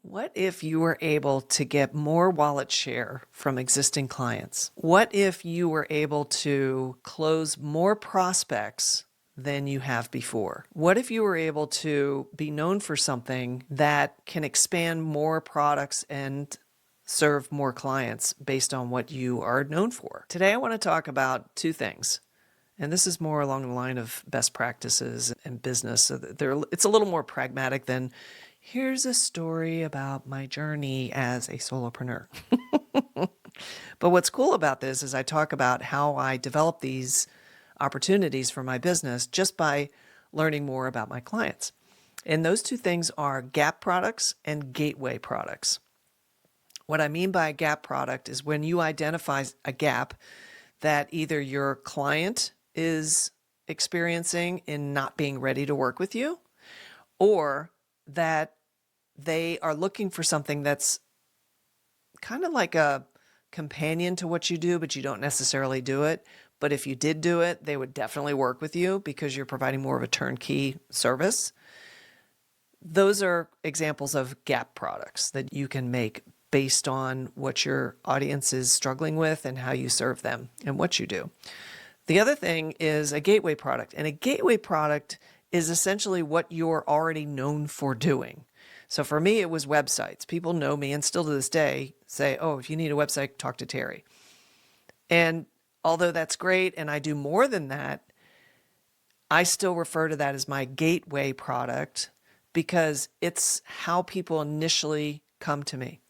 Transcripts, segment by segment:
What if you were able to get more wallet share from existing clients? What if you were able to close more prospects than you have before? What if you were able to be known for something that can expand more products and serve more clients based on what you are known for? Today, I want to talk about two things. And this is more along the line of best practices and business. So it's a little more pragmatic than here's a story about my journey as a solopreneur. But what's cool about this is I talk about how I develop these opportunities for my business just by learning more about my clients. And those two things are gap products and gateway products. What I mean by a gap product is when you identify a gap that either your client is experiencing in not being ready to work with you, or that they are looking for something that's kind of like a companion to what you do, but you don't necessarily do it. But if you did do it, they would definitely work with you because you're providing more of a turnkey service. Those are examples of gap products that you can make based on what your audience is struggling with and how you serve them and what you do. The other thing is a gateway product. And a gateway product is essentially what you're already known for doing. So for me, it was websites. People know me and still to this day say, oh, if you need a website, talk to Terry. And although that's great and I do more than that, I still refer to that as my gateway product because it's how people initially come to me.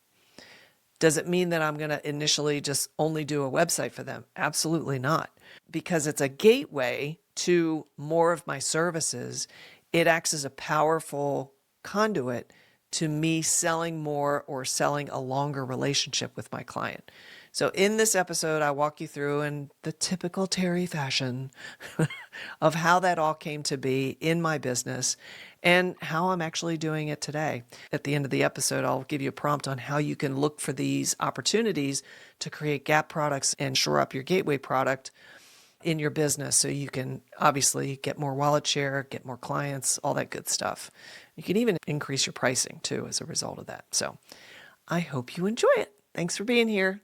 Does it mean that I'm going to initially just only do a website for them? Absolutely not. Because it's a gateway to more of my services, it acts as a powerful conduit to me selling more or selling a longer relationship with my client. So in this episode, I walk you through in the typical Terry fashion of how that all came to be in my business and how I'm actually doing it today. At the end of the episode, I'll give you a prompt on how you can look for these opportunities to create gap products and shore up your gateway product in your business so you can obviously get more wallet share, get more clients, all that good stuff. You can even increase your pricing too as a result of that. So I hope you enjoy it. Thanks for being here.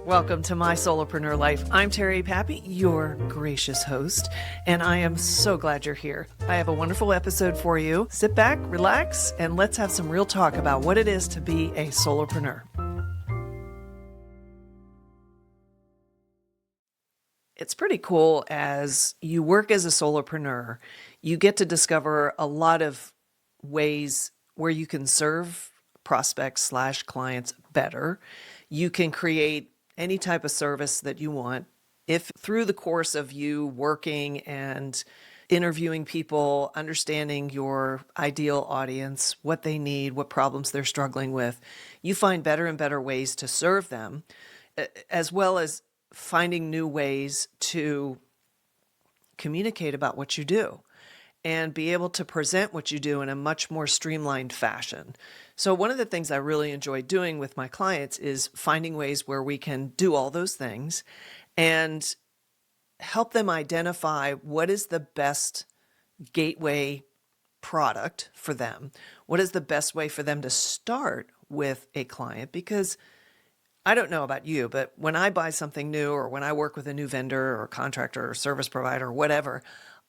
Welcome to My Solopreneur Life. I'm Terry Pappy, your gracious host, and I am so glad you're here. I have a wonderful episode for you. Sit back, relax, and let's have some real talk about what it is to be a solopreneur. It's pretty cool as you work as a solopreneur, you get to discover a lot of ways where you can serve prospects/clients better. You can create any type of service that you want. If through the course of you working and interviewing people, understanding your ideal audience, what they need, what problems they're struggling with, you find better and better ways to serve them, as well as finding new ways to communicate about what you do and be able to present what you do in a much more streamlined fashion. So one of the things I really enjoy doing with my clients is finding ways where we can do all those things and help them identify what is the best gateway product for them. What is the best way for them to start with a client? Because I don't know about you, but when I buy something new or when I work with a new vendor or contractor or service provider or whatever,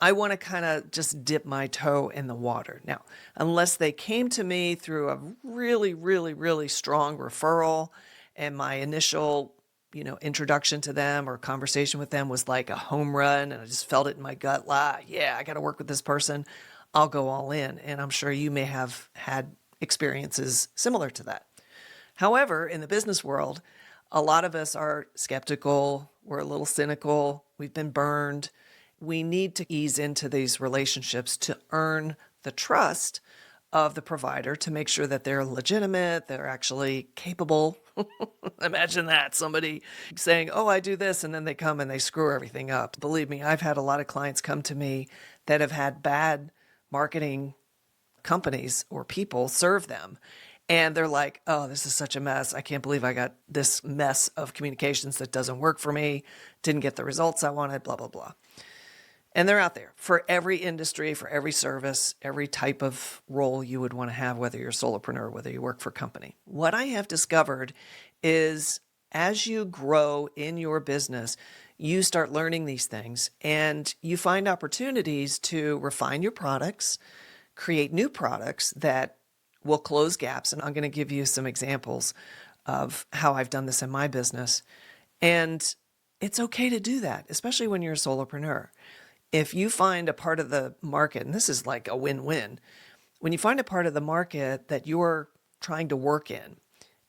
I want to kind of just dip my toe in the water. Now, unless they came to me through a really, really, really strong referral and my initial, introduction to them or conversation with them was like a home run and I just felt it in my gut, yeah, I got to work with this person, I'll go all in. And I'm sure you may have had experiences similar to that. However, in the business world, a lot of us are skeptical, we're a little cynical, we've been burned. We need to ease into these relationships to earn the trust of the provider to make sure that they're legitimate, they're actually capable Imagine that. Somebody saying, oh, I do this, and then they come and they screw everything up. Believe me, I've had a lot of clients come to me that have had bad marketing companies or people serve them. And they're like, oh, this is such a mess. I can't believe I got this mess of communications that doesn't work for me, didn't get the results I wanted, blah, blah, blah. And they're out there for every industry, for every service, every type of role you would want to have, whether you're a solopreneur, whether you work for a company. What I have discovered is as you grow in your business, you start learning these things and you find opportunities to refine your products, create new products that will close gaps. And I'm going to give you some examples of how I've done this in my business. And it's okay to do that, especially when you're a solopreneur. If you find a part of the market, and this is like a win-win, when you find a part of the market that you're trying to work in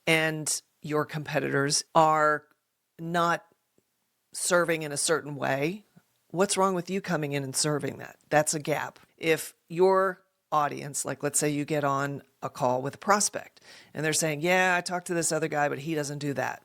and your competitors are not serving in a certain way, what's wrong with you coming in and serving that? That's a gap. If your audience, like let's say you get on a call with a prospect and they're saying, yeah, I talked to this other guy, but he doesn't do that.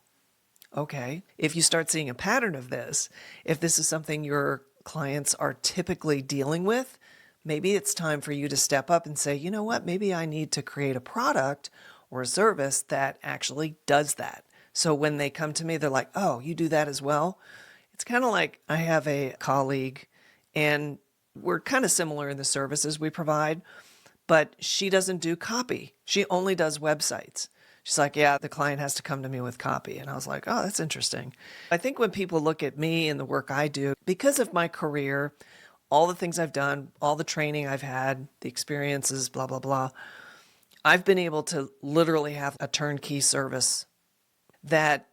Okay. If you start seeing a pattern of this, if this is something your clients are typically dealing with, maybe it's time for you to step up and say, you know what, maybe I need to create a product or a service that actually does that. So when they come to me, they're like, oh, you do that as well? It's kind of like I have a colleague and we're kind of similar in the services we provide, but she doesn't do copy. She only does websites. She's like, yeah, the client has to come to me with copy. And I was like, oh, that's interesting. I think when people look at me and the work I do, because of my career, all the things I've done, all the training I've had, the experiences, blah, blah, blah, I've been able to literally have a turnkey service that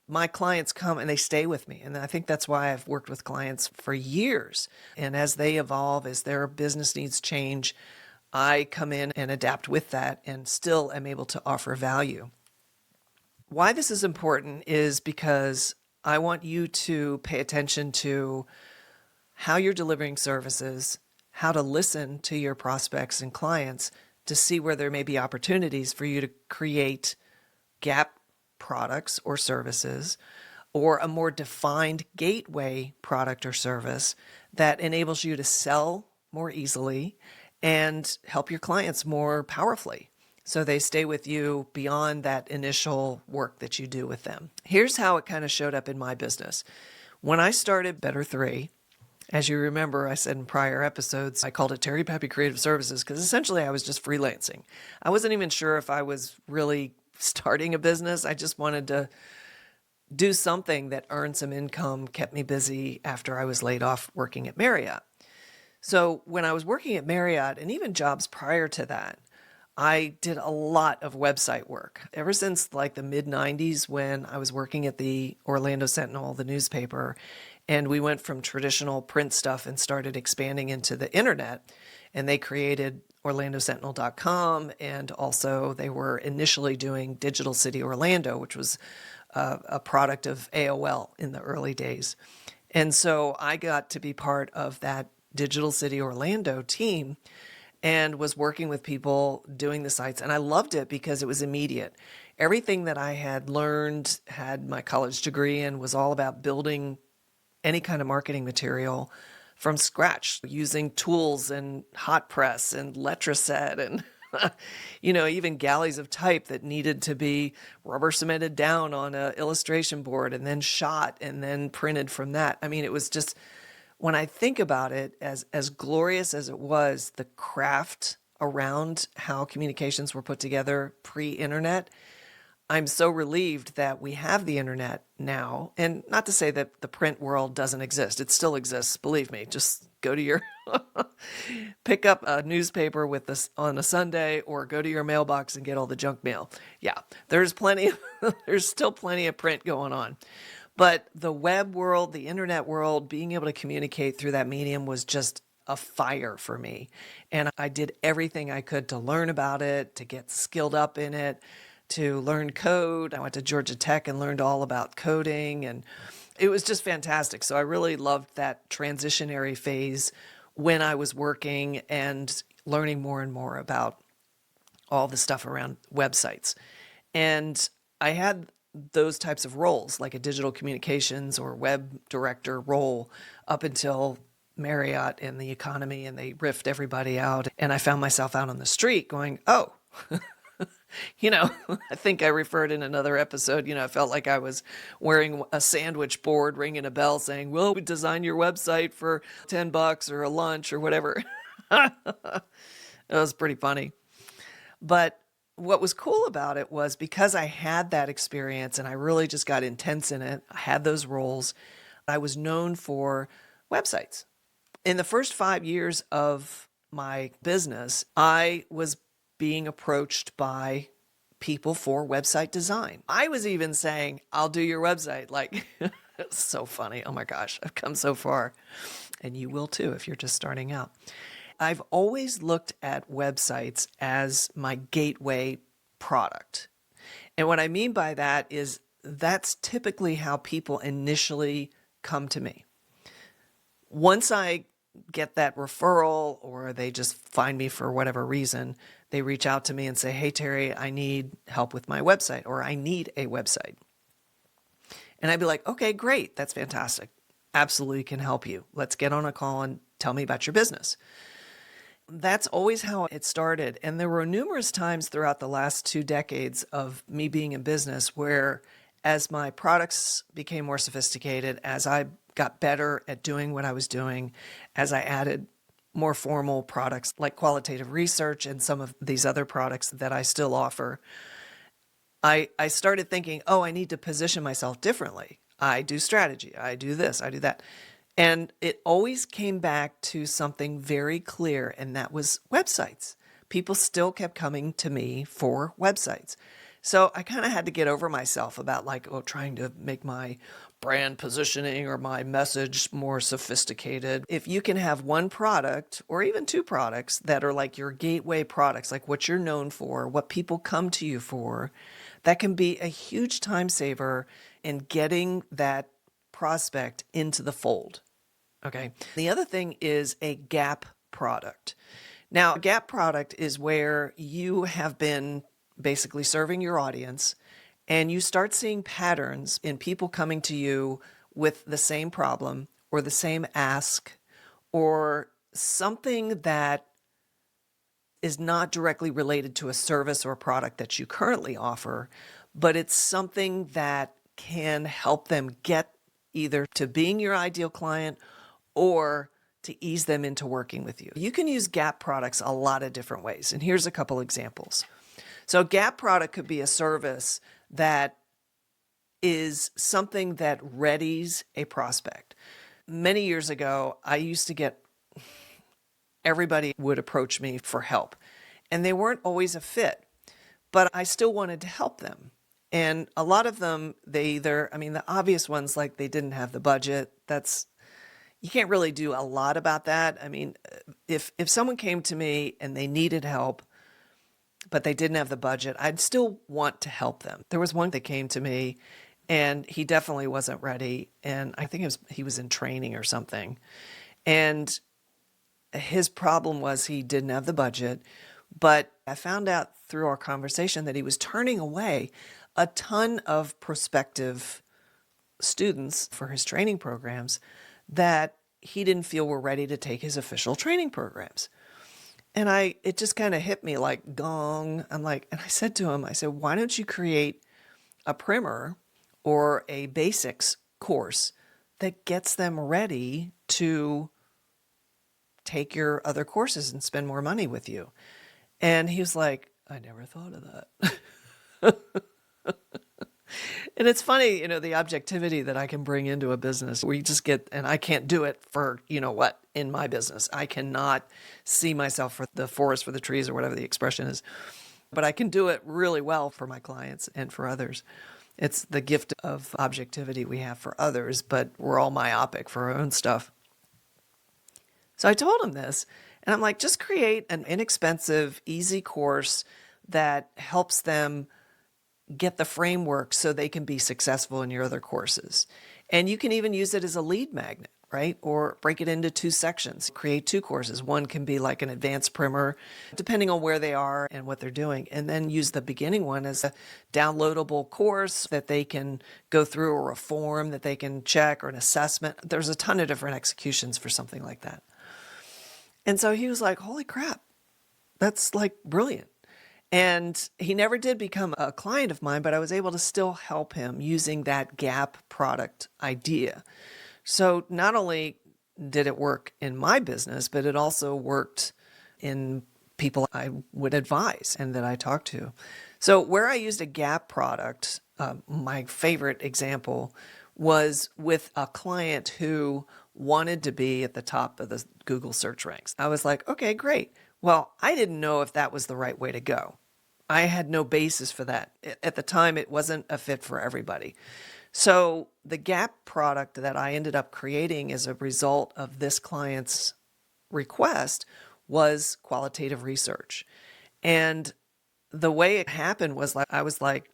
my clients come and they stay with me. And I think that's why I've worked with clients for years. And as they evolve, as their business needs change, I come in and adapt with that and still am able to offer value. Why this is important is because I want you to pay attention to how you're delivering services, how to listen to your prospects and clients to see where there may be opportunities for you to create gap products or services or a more defined gateway product or service that enables you to sell more easily and help your clients more powerfully so they stay with you beyond that initial work that you do with them. Here's how it kind of showed up in my business. When I started Better 3, as you remember, I said in prior episodes, I called it Terry Pepe Creative Services because essentially I was just freelancing. I wasn't even sure if I was really starting a business. I just wanted to do something that earned some income, kept me busy after I was laid off working at Marriott. So when I was working at Marriott and even jobs prior to that, I did a lot of website work ever since like the mid 90s when I was working at the Orlando Sentinel, the newspaper, and we went from traditional print stuff and started expanding into the internet. And they created OrlandoSentinel.com, and also they were initially doing Digital City Orlando, which was a product of AOL in the early days. And so I got to be part of that Digital City Orlando team and was working with people doing the sites. And I loved it because it was immediate. Everything that I had learned, had my college degree in, was all about building any kind of marketing material from scratch, using tools and hot press and Letraset and even galleys of type that needed to be rubber cemented down on an illustration board and then shot and then printed from that. I mean, it was just, when I think about it, as glorious as it was, the craft around how communications were put together pre-internet, I'm so relieved that we have the internet now. And not to say that the print world doesn't exist. It still exists. Believe me, just go to your, pick up a newspaper with this on a Sunday or go to your mailbox and get all the junk mail. Yeah, there's still plenty of print going on. But the web world, the internet world, being able to communicate through that medium was just a fire for me. And I did everything I could to learn about it, to get skilled up in it, to learn code. I went to Georgia Tech and learned all about coding, and it was just fantastic. So I really loved that transitionary phase when I was working and learning more and more about all the stuff around websites. And I had those types of roles, like a digital communications or web director role, up until Marriott and the economy, and they riffed everybody out. And I found myself out on the street going, oh, I think I referred in another episode, I felt like I was wearing a sandwich board, ringing a bell saying, well, we design your website for $10 or a lunch or whatever. It was pretty funny. But what was cool about it was because I had that experience and I really just got intense in it, I had those roles, I was known for websites. In the first 5 years of my business, I was being approached by people for website design. I was even saying, I'll do your website. Like, it's so funny. Oh my gosh, I've come so far. And you will too if you're just starting out. I've always looked at websites as my gateway product. And what I mean by that is that's typically how people initially come to me. Once I get that referral or they just find me for whatever reason, they reach out to me and say, hey, Terry, I need help with my website, or I need a website. And I'd be like, okay, great. That's fantastic. Absolutely can help you. Let's get on a call and tell me about your business. That's always how it started. And there were numerous times throughout the last 2 decades of me being in business where, as my products became more sophisticated, as I got better at doing what I was doing, as I added more formal products like qualitative research and some of these other products that I still offer, I started thinking, oh, I need to position myself differently. I do strategy. I do this. I do that. And it always came back to something very clear, and that was websites. People still kept coming to me for websites. So I kind of had to get over myself about trying to make my brand positioning or my message more sophisticated. If you can have one product or even 2 products that are like your gateway products, like what you're known for, what people come to you for, that can be a huge time saver in getting that prospect into the fold. Okay. The other thing is a gap product. Now, a gap product is where you have been basically serving your audience and you start seeing patterns in people coming to you with the same problem or the same ask or something that is not directly related to a service or product that you currently offer, but it's something that can help them get either to being your ideal client or to ease them into working with you. You can use gap products a lot of different ways. And here's a couple examples. So a gap product could be a service that is something that readies a prospect. Many years ago, I used to get everybody would approach me for help, and they weren't always a fit, but I still wanted to help them. And a lot of them, the obvious ones, like they didn't have the budget. You can't really do a lot about that. I mean, if someone came to me and they needed help, but they didn't have the budget, I'd still want to help them. There was one that came to me and he definitely wasn't ready. And I think he was in training or something. And his problem was he didn't have the budget, but I found out through our conversation that he was turning away a ton of prospective students for his training programs that he didn't feel were ready to take his official training programs. And it just kind of hit me like gong. And I said to him, why don't you create a primer or a basics course that gets them ready to take your other courses and spend more money with you? And he was like, I never thought of that. And it's funny, the objectivity that I can bring into a business where you just and I can't do it for, in my business. I cannot see myself for the forest for the trees or whatever the expression is, but I can do it really well for my clients and for others. It's the gift of objectivity we have for others, but we're all myopic for our own stuff. So I told him this, and I'm like, just create an inexpensive, easy course that helps them get the framework so they can be successful in your other courses. And you can even use it as a lead magnet, right? Or break it into 2 sections, create 2 courses. One can be like an advanced primer, depending on where they are and what they're doing. And then use the beginning one as a downloadable course that they can go through, or a form that they can check, or an assessment. There's a ton of different executions for something like that. And so he was like, holy crap, that's like brilliant. And he never did become a client of mine, but I was able to still help him using that gap product idea. So not only did it work in my business, but it also worked in people I would advise and that I talked to. So where I used a gap product, my favorite example was with a client who wanted to be at the top of the Google search ranks. I was like, okay, great. Well, I didn't know if that was the right way to go. I had no basis for that. At the time, it wasn't a fit for everybody. So the gap product that I ended up creating as a result of this client's request was qualitative research. And the way it happened was like, I was like,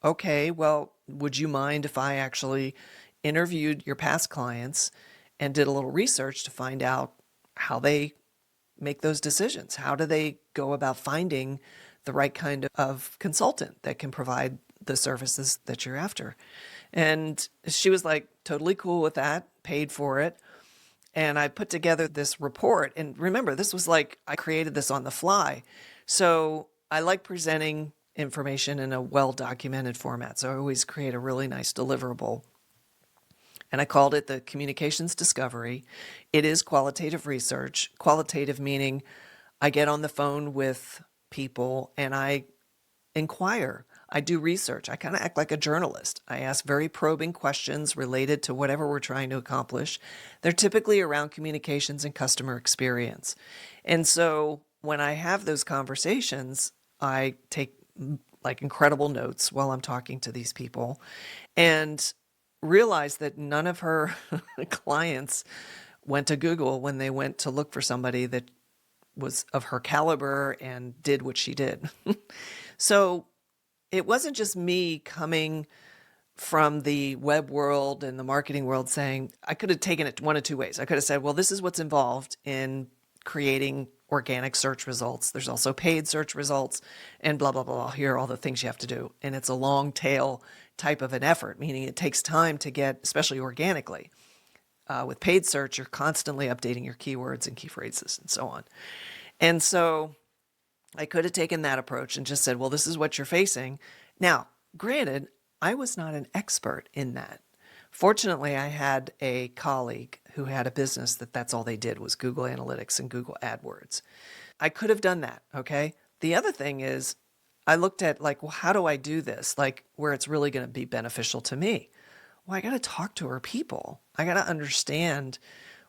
okay, well, would you mind if I actually interviewed your past clients and did a little research to find out how they make those decisions? How do they go about finding the right kind of consultant that can provide the services that you're after? And she was like totally cool with that, paid for it. And I put together this report. And remember, this was like, I created this on the fly. So I like presenting information in a well-documented format. So I always create a really nice deliverable. And I called it the Communications Discovery. It is qualitative research. Qualitative meaning I get on the phone with people and I inquire. I do research. I kind of act like a journalist. I ask very probing questions related to whatever we're trying to accomplish. They're typically around communications and customer experience. And so when I have those conversations, I take like incredible notes while I'm talking to these people and realize that none of her clients went to Google when they went to look for somebody that was of her caliber and did what she did. So it wasn't just me coming from the web world and the marketing world saying, I could have taken it one of 2 ways. I could have said, well, this is what's involved in creating organic search results. There's also paid search results and blah, blah, blah. Here are all the things you have to do. And it's a long tail type of an effort, meaning it takes time to get, especially organically. With paid search, you're constantly updating your keywords and key phrases and so on. And so I could have taken that approach and just said, well, this is what you're facing. Now, granted, I was not an expert in that. Fortunately, I had a colleague who had a business that's all they did was Google Analytics and Google AdWords. I could have done that, okay? The other thing is I looked at like, well, how do I do this? Like where it's really going to be beneficial to me. Well, I got to talk to her people. I got to understand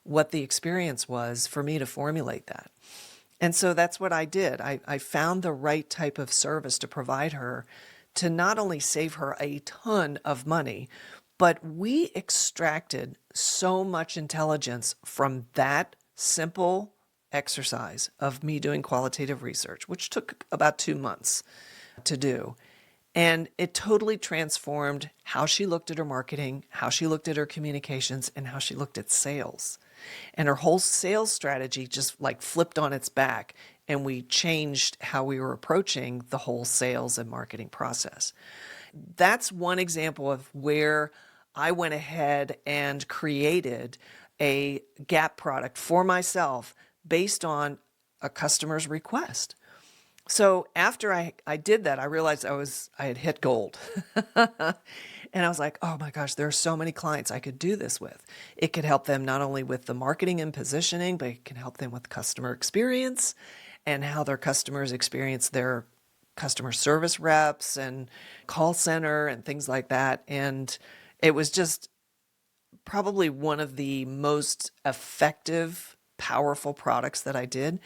what the experience was for me to formulate that. And so that's what I did. I found the right type of service to provide her to not only save her a ton of money, but we extracted so much intelligence from that simple exercise of me doing qualitative research, which took about 2 months to do. And it totally transformed how she looked at her marketing, how she looked at her communications, and how she looked at sales. And her whole sales strategy just like flipped on its back, and we changed how we were approaching the whole sales and marketing process. That's one example of where I went ahead and created a gap product for myself based on a customer's request. So after I did that, I realized I had hit gold. And I was like, oh my gosh, there are so many clients I could do this with. It could help them not only with the marketing and positioning, but it can help them with customer experience and how their customers experience their customer service reps and call center and things like that. And it was just probably one of the most effective, powerful products that I did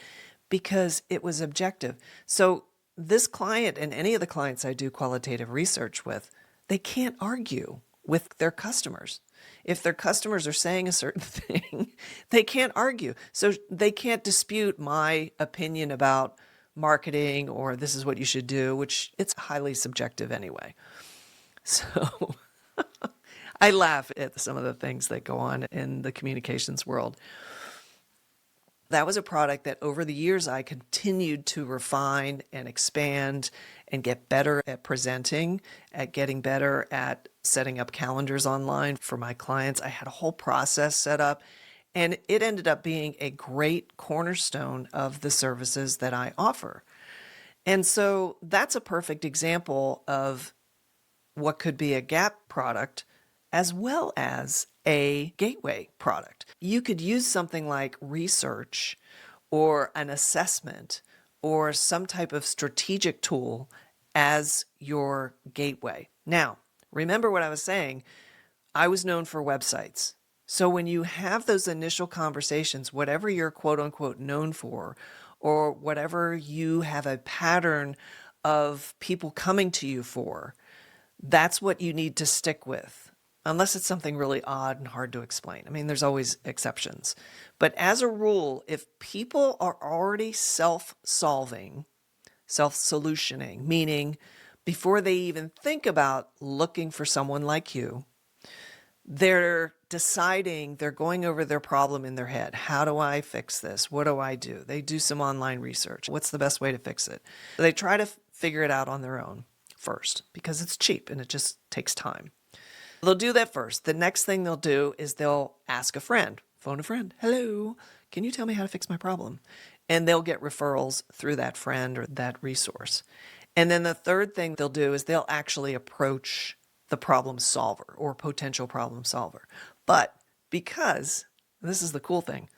because it was objective. So this client and any of the clients I do qualitative research with, they can't argue with their customers. If their customers are saying a certain thing, they can't argue. So they can't dispute my opinion about marketing or this is what you should do, which it's highly subjective anyway. So I laugh at some of the things that go on in the communications world. That was a product that over the years I continued to refine and expand and get better at presenting, at getting better at setting up calendars online for my clients. I had a whole process set up, and it ended up being a great cornerstone of the services that I offer. And so that's a perfect example of what could be a gap product as well as a gateway product. You could use something like research or an assessment or some type of strategic tool as your gateway. Now, remember what I was saying, I was known for websites. So when you have those initial conversations, whatever you're quote unquote known for, or whatever you have a pattern of people coming to you for, that's what you need to stick with, unless it's something really odd and hard to explain. I mean, there's always exceptions. But as a rule, if people are already self-solving, self-solutioning, meaning before they even think about looking for someone like you, they're deciding, they're going over their problem in their head. How do I fix this? What do I do? They do some online research. What's the best way to fix it? They try to figure it out on their own first because it's cheap and it just takes time. They'll do that first. The next thing they'll do is they'll ask a friend, phone a friend. Hello, can you tell me how to fix my problem? And they'll get referrals through that friend or that resource. And then the third thing they'll do is they'll actually approach the problem solver or potential problem solver. But because, this is the cool thing,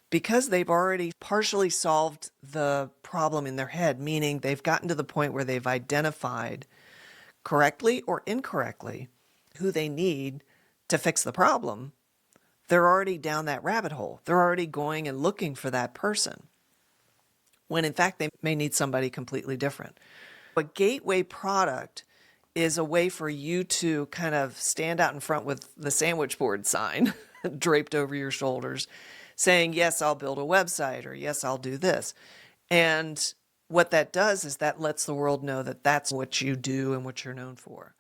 because they've already partially solved the problem in their head, meaning they've gotten to the point where they've identified correctly or incorrectly who they need to fix the problem, they're already down that rabbit hole. They're already going and looking for that person, when in fact they may need somebody completely different. A gateway product is a way for you to kind of stand out in front with the sandwich board sign draped over your shoulders saying, yes, I'll build a website, or yes, I'll do this. And what that does is that lets the world know that that's what you do and what you're known for.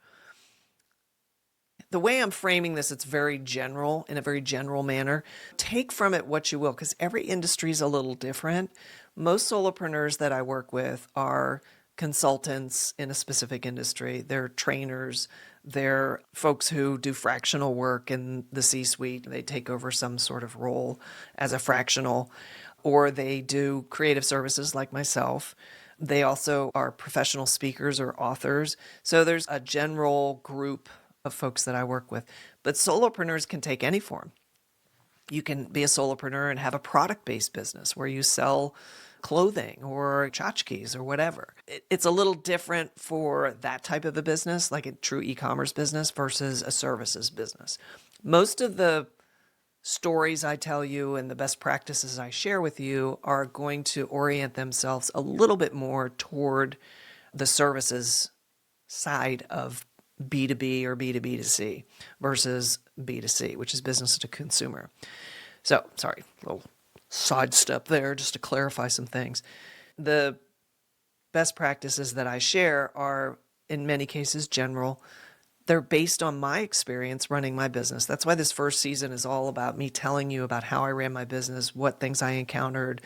The way I'm framing this, it's very general, in a very general manner. Take from it what you will, because every industry is a little different. Most solopreneurs that I work with are consultants in a specific industry. They're trainers. They're folks who do fractional work in the C-suite. They take over some sort of role as a fractional, or they do creative services like myself. They also are professional speakers or authors. So there's a general group of folks that I work with. But solopreneurs can take any form. You can be a solopreneur and have a product-based business where you sell clothing or tchotchkes or whatever. It's a little different for that type of a business, like a true e-commerce business versus a services business. Most of the stories I tell you and the best practices I share with you are going to orient themselves a little bit more toward the services side of B2B or B2B2C versus B2C, which is business to consumer. So, sorry, a little sidestep there just to clarify some things. The best practices that I share are, in many cases, general. They're based on my experience running my business. That's why this first season is all about me telling you about how I ran my business, what things I encountered,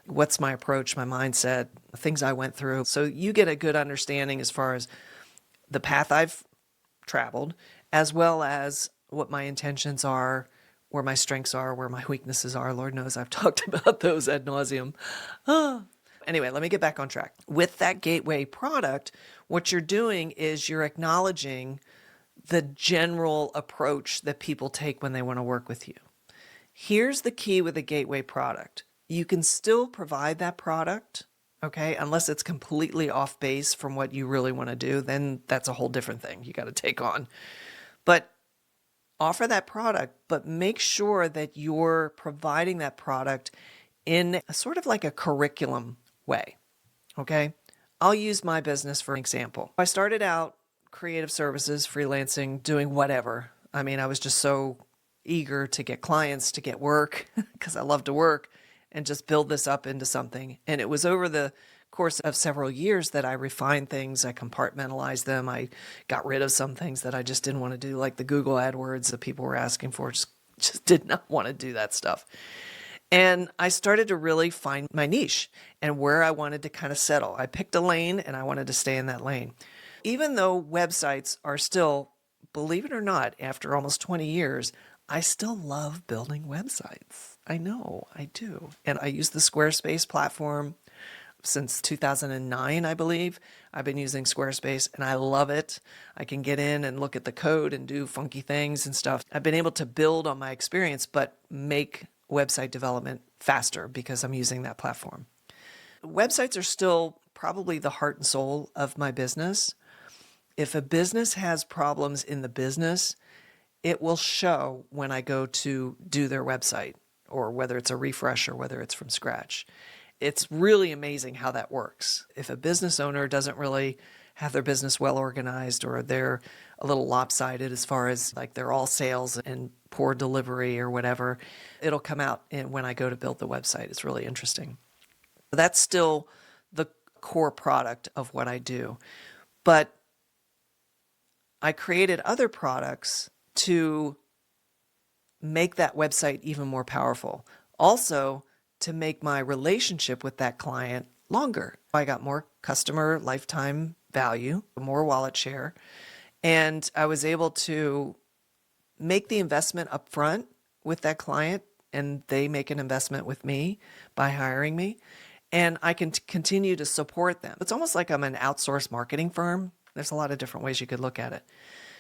what's my approach, my mindset, things I went through. So you get a good understanding as far as the path I've traveled, as well as what my intentions are, where my strengths are, where my weaknesses are. Lord knows I've talked about those ad nauseum. Anyway, let me get back on track. With that gateway product, what you're doing is you're acknowledging the general approach that people take when they want to work with you. Here's the key with a gateway product. You can still provide that product, okay, unless it's completely off base from what you really want to do, then that's a whole different thing you got to take on. But offer that product, but make sure that you're providing that product in a sort of like a curriculum way, okay? I'll use my business for an example. I started out creative services, freelancing, doing whatever. I mean, I was just so eager to get clients, to get work, because I love to work, and just build this up into something. And it was over the course of several years that I refined things, I compartmentalized them, I got rid of some things that I just didn't want to do, like the Google AdWords that people were asking for, just did not want to do that stuff. And I started to really find my niche and where I wanted to kind of settle. I picked a lane and I wanted to stay in that lane. Even though websites are still, believe it or not, after almost 20 years, I still love building websites. I know, I do. And I use the Squarespace platform since 2009, I believe. I've been using Squarespace and I love it. I can get in and look at the code and do funky things and stuff. I've been able to build on my experience, but make website development faster because I'm using that platform. Websites are still probably the heart and soul of my business. If a business has problems in the business, it will show when I go to do their website, or whether it's a refresh or whether it's from scratch. It's really amazing how that works. If a business owner doesn't really have their business well organized, or they're a little lopsided as far as like they're all sales and poor delivery or whatever, it'll come out when I go to build the website. It's really interesting. That's still the core product of what I do. But I created other products to make that website even more powerful. Also, to make my relationship with that client longer. I got more customer lifetime value, more wallet share, and I was able to make the investment up front with that client, and they make an investment with me by hiring me, and I can continue to support them. It's almost like I'm an outsourced marketing firm. There's a lot of different ways you could look at it.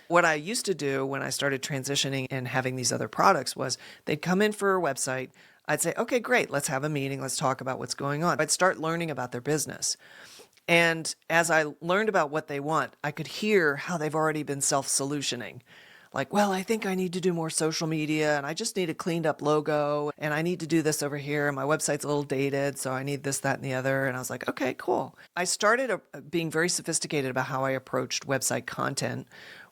What I used to do when I started transitioning and having these other products was they'd come in for a website. I'd say, okay, great, let's have a meeting. Let's talk about what's going on. I'd start learning about their business. And as I learned about what they want, I could hear how they've already been self-solutioning. Like, well, I think I need to do more social media and I just need a cleaned up logo and I need to do this over here. And my website's a little dated, so I need this, that, and the other. And I was like, okay, cool. I started being very sophisticated about how I approached website content,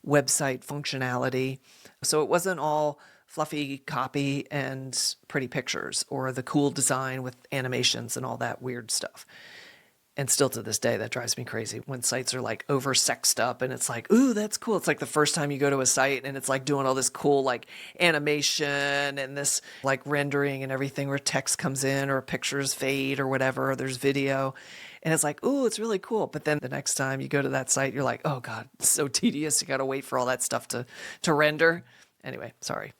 website functionality. So it wasn't all fluffy copy and pretty pictures or the cool design with animations and all that weird stuff. And still to this day, that drives me crazy when sites are like over sexed up and it's like, ooh, that's cool. It's like the first time you go to a site and it's like doing all this cool like animation and this like rendering and everything where text comes in or pictures fade or whatever, or there's video. And it's like, ooh, it's really cool. But then the next time you go to that site, you're like, oh God, it's so tedious. You got to wait for all that stuff to render. Anyway, sorry.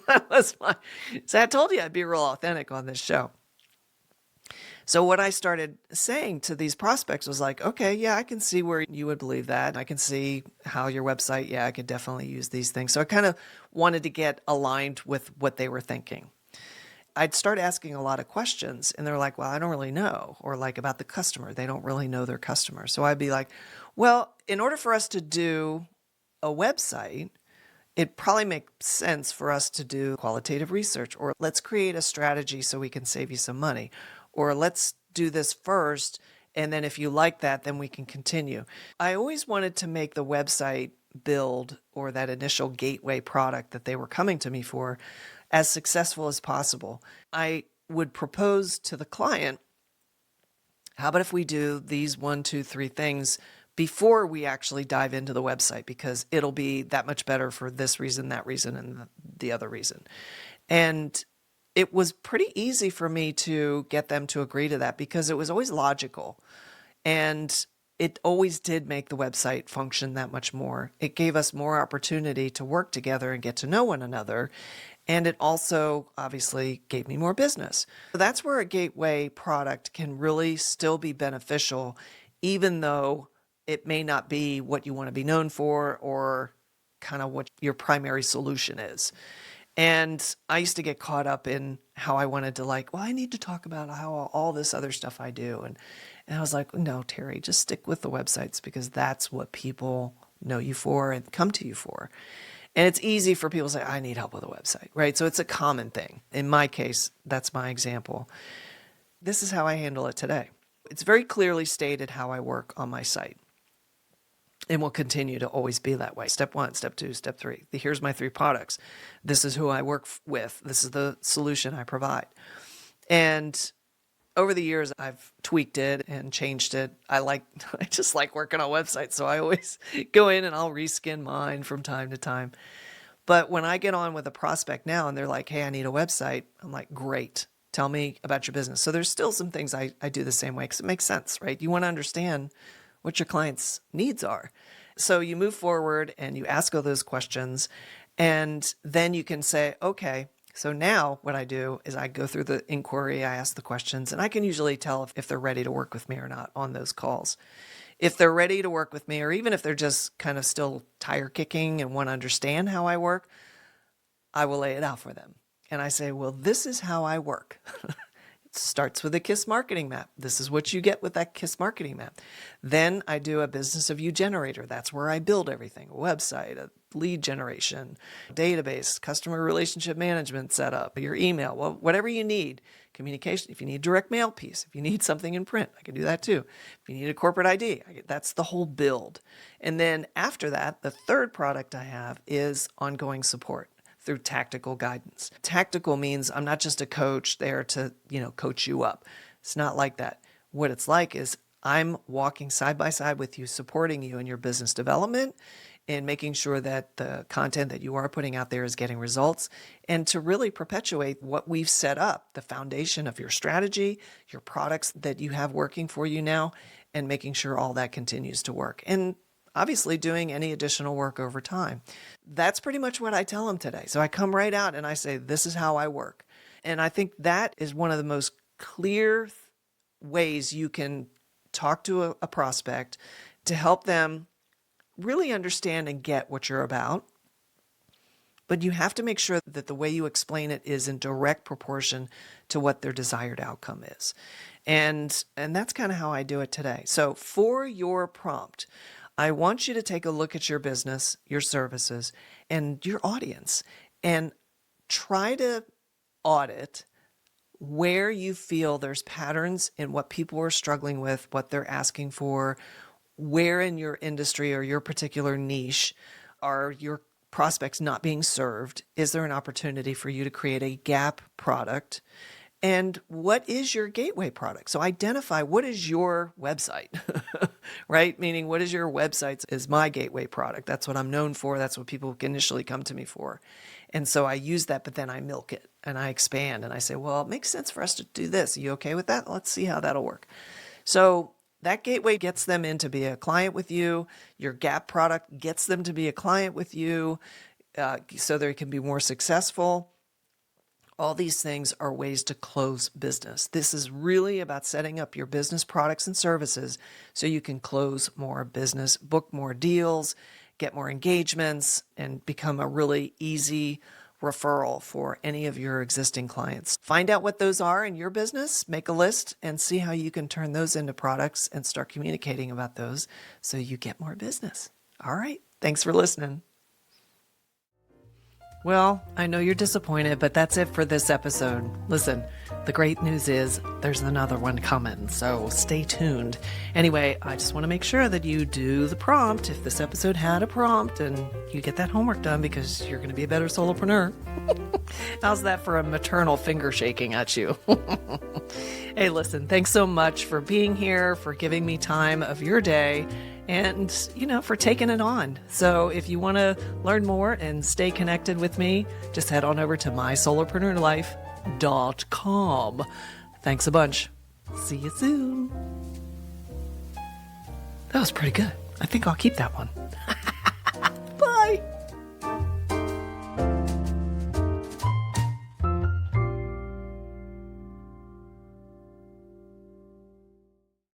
That was so I told you I'd be real authentic on this show. So what I started saying to these prospects was like, okay, yeah, I can see where you would believe that. I can see how your website, yeah, I could definitely use these things. So I kind of wanted to get aligned with what they were thinking. I'd start asking a lot of questions and they're like, well, I don't really know. Or like about the customer, they don't really know their customer. So I'd be like, well, in order for us to do a website, it probably makes sense for us to do qualitative research, or let's create a strategy so we can save you some money. Or let's do this first, and then if you like that, then we can continue. I always wanted to make the website build, or that initial gateway product that they were coming to me for, as successful as possible. I would propose to the client, how about if we do these 1, 2, 3 things before we actually dive into the website, because it'll be that much better for this reason, that reason, and the other reason. And it was pretty easy for me to get them to agree to that because it was always logical. And it always did make the website function that much more. It gave us more opportunity to work together and get to know one another. And it also obviously gave me more business. So that's where a gateway product can really still be beneficial, even though it may not be what you want to be known for or kind of what your primary solution is. And I used to get caught up in how I wanted to well, I need to talk about how all this other stuff I do. And I was like, no, Terry, just stick with the websites because that's what people know you for and come to you for. And it's easy for people to say, I need help with a website, right? So it's a common thing. In my case, that's my example. This is how I handle it today. It's very clearly stated how I work on my site. And will continue to always be that way. Step 1, step 2, step 3. Here's my 3 products. This is who I work with. This is the solution I provide. And over the years, I've tweaked it and changed it. I just like working on websites. So I always go in and I'll reskin mine from time to time. But when I get on with a prospect now and they're like, hey, I need a website, I'm like, great. Tell me about your business. So there's still some things I do the same way because it makes sense, right? You want to understand what your client's needs are. So you move forward and you ask all those questions, and then you can say, okay, so now what I do is I go through the inquiry, I ask the questions, and I can usually tell if they're ready to work with me or not on those calls. If they're ready to work with me, or even if they're just kind of still tire kicking and want to understand how I work, I will lay it out for them. And I say, well, this is how I work. It starts with a KISS marketing map. This is what you get with that KISS marketing map. Then I do a business of you generator. That's where I build everything, a website, a lead generation, database, customer relationship management setup, your email, whatever you need, communication. If you need direct mail piece, if you need something in print, I can do that too. If you need a corporate ID, that's the whole build. And then after that, the third product I have is ongoing support through tactical guidance. Tactical means I'm not just a coach there to, coach you up. It's not like that. What it's like is I'm walking side by side with you, supporting you in your business development and making sure that the content that you are putting out there is getting results, and to really perpetuate what we've set up, the foundation of your strategy, your products that you have working for you now, and making sure all that continues to work. And obviously doing any additional work over time. That's pretty much what I tell them today. So I come right out and I say, this is how I work. And I think that is one of the most clear ways you can talk to a prospect to help them really understand and get what you're about. But you have to make sure that the way you explain it is in direct proportion to what their desired outcome is. And that's kind of how I do it today. So for your prompt, I want you to take a look at your business, your services, and your audience, and try to audit where you feel there's patterns in what people are struggling with, what they're asking for, where in your industry or your particular niche are your prospects not being served. Is there an opportunity for you to create a gap product? And what is your gateway product? So identify what is your website, right? Meaning what is your website is my gateway product. That's what I'm known for. That's what people initially come to me for. And so I use that, but then I milk it and I expand and I say, well, it makes sense for us to do this. Are you okay with that? Let's see how that'll work. So that gateway gets them in to be a client with you. Your gap product gets them to be a client with you so they can be more successful. All these things are ways to close business. This is really about setting up your business products and services so you can close more business, book more deals, get more engagements, and become a really easy referral for any of your existing clients. Find out what those are in your business, make a list, and see how you can turn those into products and start communicating about those so you get more business. All right. Thanks for listening. Well, I know you're disappointed, but that's it for this episode. Listen, the great news is there's another one coming, so stay tuned. Anyway, I just want to make sure that you do the prompt if this episode had a prompt and you get that homework done because you're going to be a better solopreneur. How's that for a maternal finger shaking at you? Hey, listen, thanks so much for being here, for giving me time of your day, and, for taking it on. So if you want to learn more and stay connected with me, just head on over to mysolopreneurlife.com. Thanks a bunch. See you soon. That was pretty good. I think I'll keep that one.